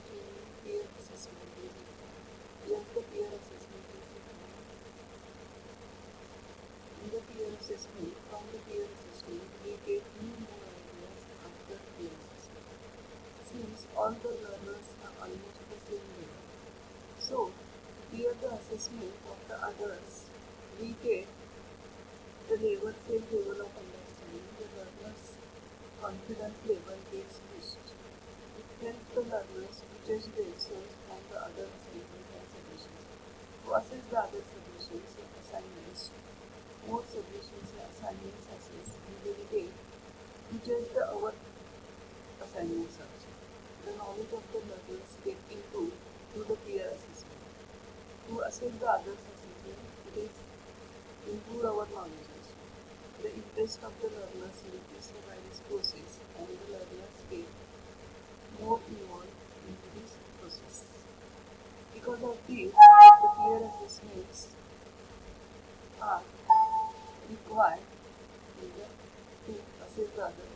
joining peer assessment is yes, the peer assessment is in the peer assessment. From the peer assessment, we get more ideas after peer assessment. Since all the learners are almost the same level, so peer the assessment of the others, we get the same level of understanding. The learners' confidence level gets boosted. It helps the learners to judge themselves from the other assignments and suggestions. To assess the other suggestions and assignments, more suggestions and assignments assess and validate to judge the our assignments also. The knowledge of the learners get improved through the peer assessment. To assess the others' assessment, it is improve our knowledge also. The interest of the learners increases by this process and the learners get more involved into this process. Because of this, the peer assessments are required to assess the other